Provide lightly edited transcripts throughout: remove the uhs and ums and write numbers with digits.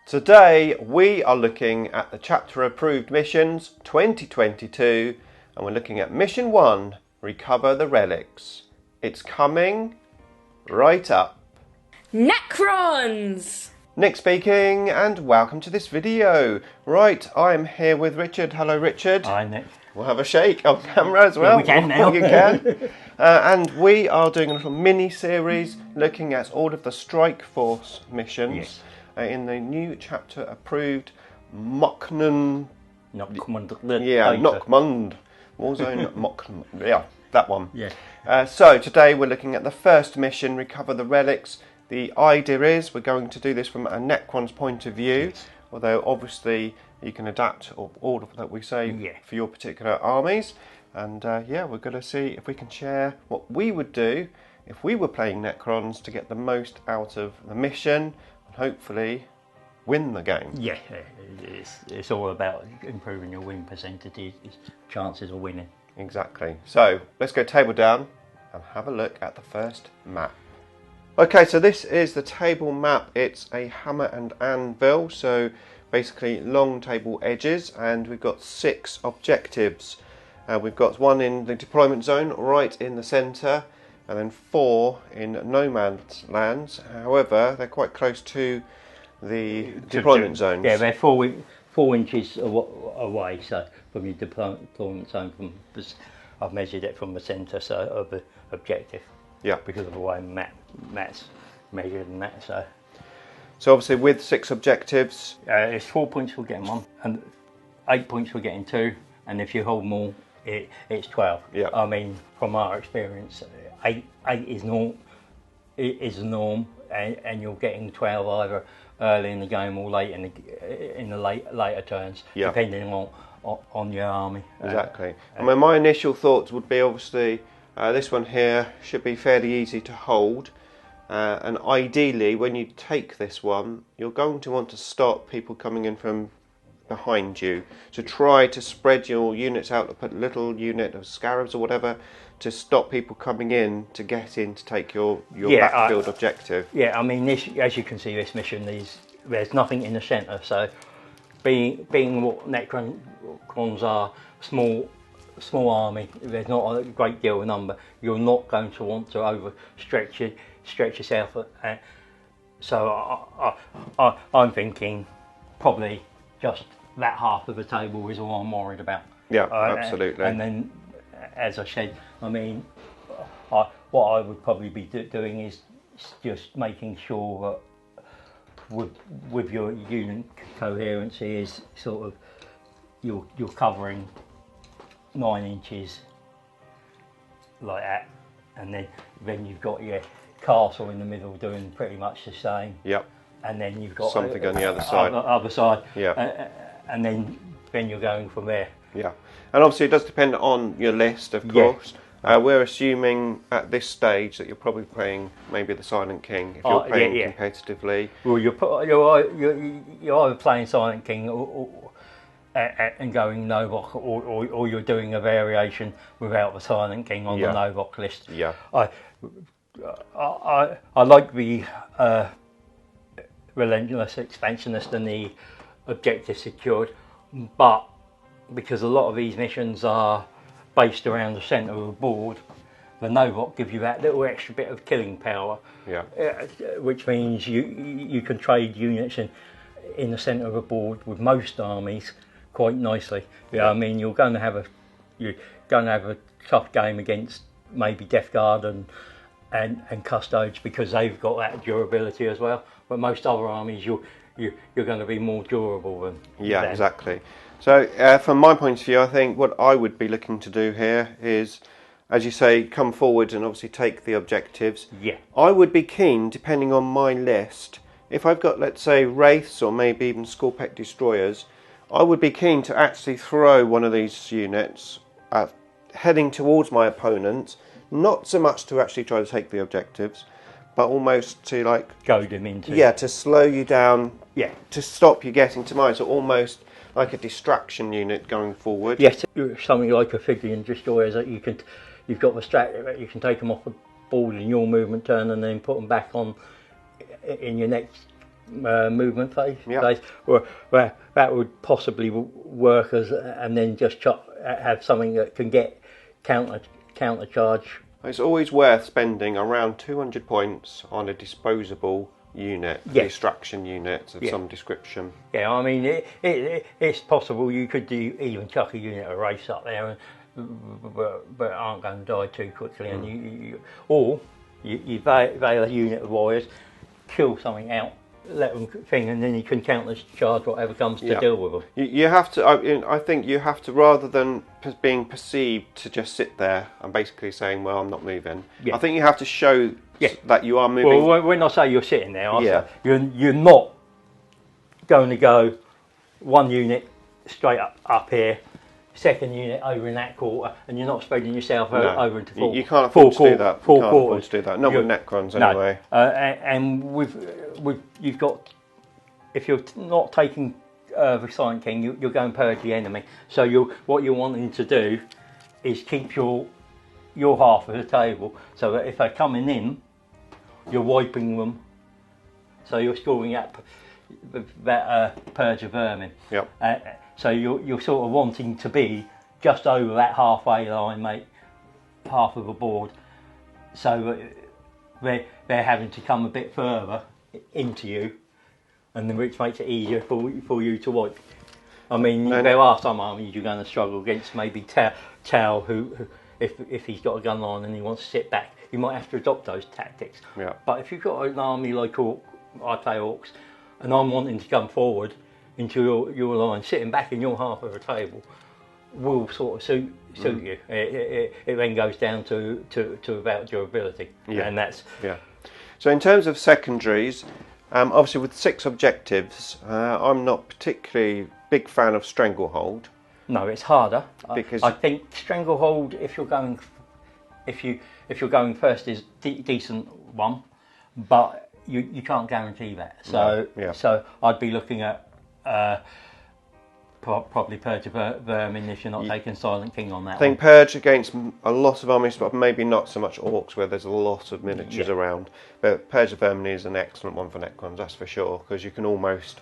Today we are looking at the chapter approved missions 2022 and we're looking at mission 1, recover the relics. It's coming right up. Necrons! Nick speaking and welcome to this video. Right, I'm here with Richard. Hello Richard. Hi Nick. We'll have a shake on camera as well. Yeah, we can now. You can. And we are doing a little mini-series looking at all of the Strike Force missions. Yes. In the new chapter approved Necron. Nockmund. Warzone Necron. Yeah, that one. Yeah. So today we're looking at the first mission, recover the relics. The idea is we're going to do this from a Necron's point of view, Yes. although obviously you can adapt all of that we say for your particular armies. And yeah, we're going to see if we can share what we would do if we were playing Necrons to get the most out of the mission. Hopefully win the game. Yeah, it's all about improving your win percentages, chances of winning. Exactly. So let's go table down and have a look at the first map. Okay, so this is the table map. It's a hammer and anvil, so basically long table edges, and we've got 6 objectives. We've got 1 in the deployment zone right in the centre, and then 4 in no man's lands. However, they're quite close to the deployment zones. Yeah, they're 4 inches away. So from your deployment zone, I've measured it from the centre of the objective. Yeah. Because of the way Matt's measured and that. So obviously with 6 objectives, it's 4 points for getting 1, and 8 points for getting 2, and if you hold them all, it's 12. Yeah. I mean, from our experience, 8 is the norm, and you're getting 12 either early in the game or late in the later turns, depending on your army. Exactly. I mean, my initial thoughts would be obviously this one here should be fairly easy to hold, and ideally when you take this one, you're going to want to stop people coming in from behind you. So try to spread your units out, to put a little unit of scarabs or whatever to stop people coming in to get in to take your backfield objective. Yeah, I mean, this, as you can see, this mission, there's nothing in the centre, so being what Necrons are, small army, there's not a great deal of number, you're not going to want to overstretch yourself. So I'm thinking probably just that half of the table is all I'm worried about. Yeah, absolutely. And then, as I said, I mean, what I would probably be doing is just making sure that with your unit coherency is sort of you're covering 9 inches like that, and then you've got your castle in the middle doing pretty much the same. Yep. And then you've got something on the other side. Other side. Yeah. And then you're going from there. Yeah. And obviously it does depend on your list, of course. Yeah. We're assuming at this stage that you're probably playing maybe the Silent King if you're playing competitively. Well, you're either playing Silent King and going Novok, or you're doing a variation without the Silent King on the Novok list. Yeah. I like the relentless expansionist and the objective secured, but because a lot of these missions are based around the centre of the board, the Novok gives you that little extra bit of killing power, which means you can trade units in the centre of the board with most armies quite nicely. I mean, you're going to have a tough game against maybe Death Guard and Custodes because they've got that durability as well. But most other armies, you're going to be more durable than them. Exactly. So from my point of view, I think what I would be looking to do here is, as you say, come forward and obviously take the objectives. Yeah. I would be keen, depending on my list, if I've got, let's say, Wraiths or maybe even Scorpec Destroyers, I would be keen to actually throw one of these units heading towards my opponent, not so much to actually try to take the objectives, but almost to goad them into. Yeah, to slow you down. Yeah. To stop you getting to mine. So almost like a distraction unit going forward. Yes, something like Ophidian Destroyers that you've got the strat that you can take them off the board in your movement turn and then put them back on in your next movement phase. Yeah. Where that would possibly work as, and then just have something that can get counter charge. It's always worth spending around 200 points on a disposable unit, distraction unit of some description. Yeah, I mean, it's possible you could even chuck a unit of race up there, but aren't going to die too quickly. And you veil a unit of warriors, kill something out, let them thing, and then you can counter charge whatever comes to deal with them. You have to. I think you have to, rather than being perceived to just sit there and basically saying, "Well, I'm not moving." I think you have to show that you are moving. Well, when I say you're sitting there, I say you're not going to go one unit straight up here, second unit over in that quarter, and you're not spreading yourself over into four. You can't afford to do that. Four you can't quarters. afford to do that. Not with Necrons anyway. No. And you've got, if you're not taking the Silent King, you're going purge the enemy. So what you're wanting to do is keep your half of the table, so that if they're coming in, you're wiping them. So you're scoring up that purge of vermin. Yep. So you're sort of wanting to be just over that halfway line, mate, half of the board, so that they're having to come a bit further into you, and then which makes it easier for you to wipe. I mean, there are some armies you're going to struggle against. Maybe Tau, who if he's got a gun line and he wants to sit back, you might have to adopt those tactics. Yeah. But if you've got an army like I play Orcs, and I'm wanting to come forward into your line, sitting back in your half of the table will sort of suit you. It then goes down to about durability, and that's So in terms of secondaries, obviously with 6 objectives, I'm not particularly big fan of Stranglehold. No, it's harder because I think Stranglehold, if you're going first, is decent one, but you can't guarantee that. So so I'd be looking at probably Purge of Vermin if you're not taking Silent King on that. I think Purge against a lot of armies, but maybe not so much Orcs, where there's a lot of miniatures around. But Purge of Vermin is an excellent one for Necrons, that's for sure, because you can almost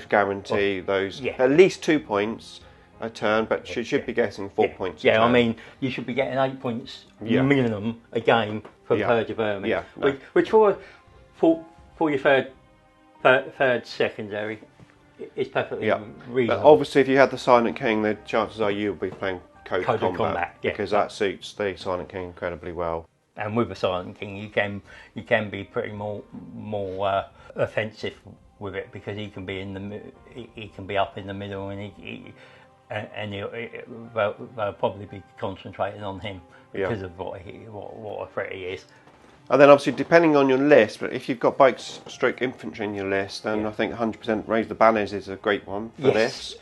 guarantee those at least 2 points a turn, but should be getting 4 points. Yeah, I mean, you should be getting 8 points minimum a game for Purge of Vermin. Yeah, which for your third secondary is perfectly reasonable. But obviously, if you had the Silent King, the chances are you'll be playing Code of Combat because that suits the Silent King incredibly well. And with the Silent King, you can be pretty more offensive with it, because he can be up in the middle, and they'll probably be concentrating on him because of what a threat he is. And then obviously, depending on your list, but if you've got bikes stroke infantry in your list, then I think 100% Raise the Banners is a great one for this.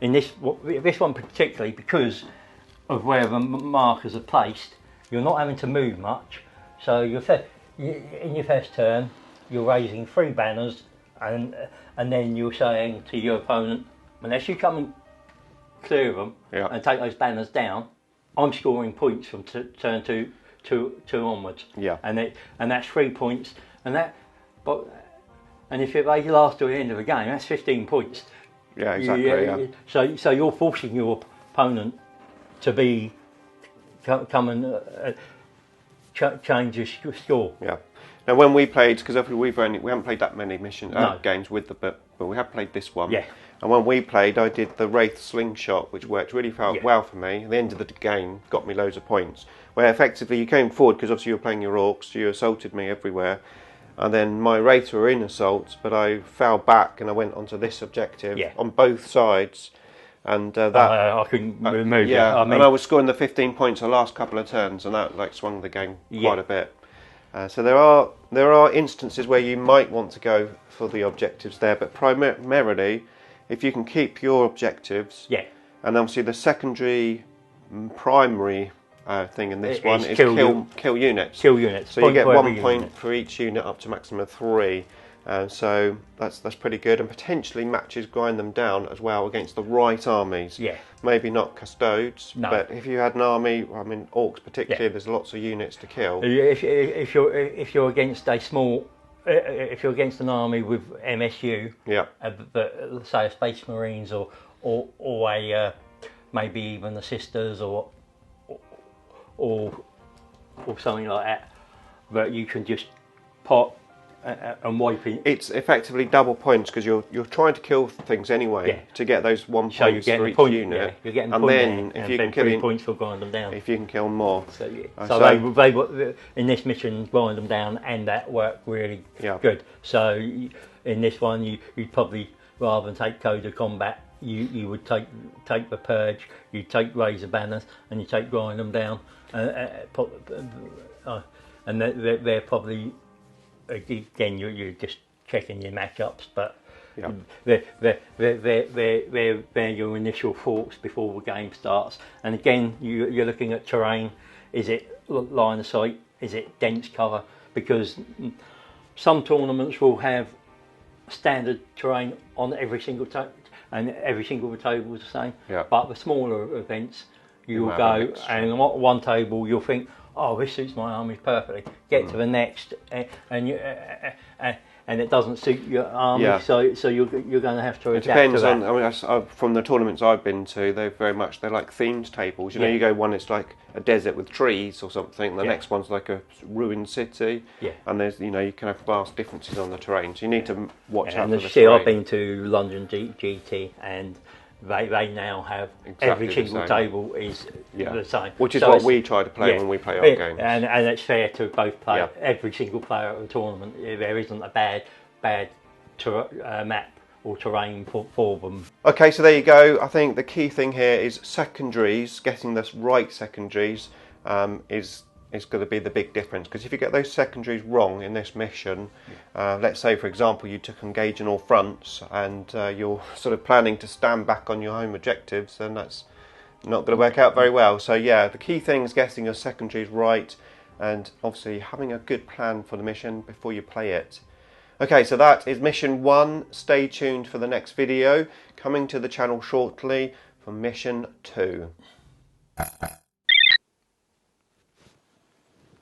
In this one particularly, because of where the markers are placed, you're not having to move much. So in your first turn, you're raising 3 banners, and then you're saying to your opponent, unless you come and clear them and take those banners down, I'm scoring points from turn 2 onwards. And that's 3 points, and if they last to the end of the game, that's 15 points. Yeah, exactly. So you're forcing your opponent to come and change your score. Yeah. Now, when we played, because we haven't played that many games with but we have played this one. Yeah. And when we played, I did the Wraith Slingshot, which worked really well for me. At the end of the game, got me loads of points. Where effectively you came forward, because obviously you were playing your Orcs, you assaulted me everywhere. And then my Wraiths were in assaults, but I fell back and I went onto this objective on both sides. And I couldn't remove it. I mean, and I was scoring the 15 points the last couple of turns, and that swung the game quite a bit. So there are instances where you might want to go for the objectives there, but primarily, if you can keep your objectives, and obviously the secondary primary thing in this one is kill units. Kill units. So you get 1 point for each unit up to maximum of 3. So that's pretty good, and potentially matches grind them down as well against the right armies. Maybe not Custodes, but if you had an army, I mean Orcs particularly, there's lots of units to kill. If you're against a small if you're against an army with MSU, Yeah. but say a Space Marines or a maybe even the Sisters or something like that, but you can just pop and wipe it. It's effectively double points because you're trying to kill things anyway to get those 1 So you're points getting for a each point, unit. you're getting and point then there, if you can kill 3 points for grind them down. if you can kill more. So So they in this mission grind them down, and that worked really good. So in this one, you'd probably, rather than take Code of Combat, you would take the Purge, you take Razor Banners, and you take grind them down, and they're probably, again, you're just checking your matchups, but they're your initial thoughts before the game starts. And again, you're looking at terrain. Is it line of sight? Is it dense cover? Because some tournaments will have standard terrain on every single table, and every single table is the same. But the smaller events, you will go, and on one table you'll think, oh, this suits my army perfectly. Get to the next, and it doesn't suit your army, so you're going to have to adapt. It depends to that. on. I mean, from the tournaments I've been to, they're like themed tables. You know, you go one, it's like a desert with trees or something. The next one's like a ruined city. And there's, you can have vast differences on the terrain. So you need to watch out for the terrain. I've been to London GT, and they now have every single table is the same. Which is what we try to play when we play our games. And it's fair to both play. Every single player at the tournament, there isn't a bad map or terrain for them. Okay, so there you go. I think the key thing here is secondaries. Getting the right secondaries is going to be the big difference, because if you get those secondaries wrong in this mission, let's say for example you took engage in all fronts and you're sort of planning to stand back on your home objectives, then that's not going to work out very well. So yeah, the key thing is getting your secondaries right, and obviously having a good plan for the mission before you play it. Okay, so that is mission 1. Stay tuned for the next video coming to the channel shortly for mission 2.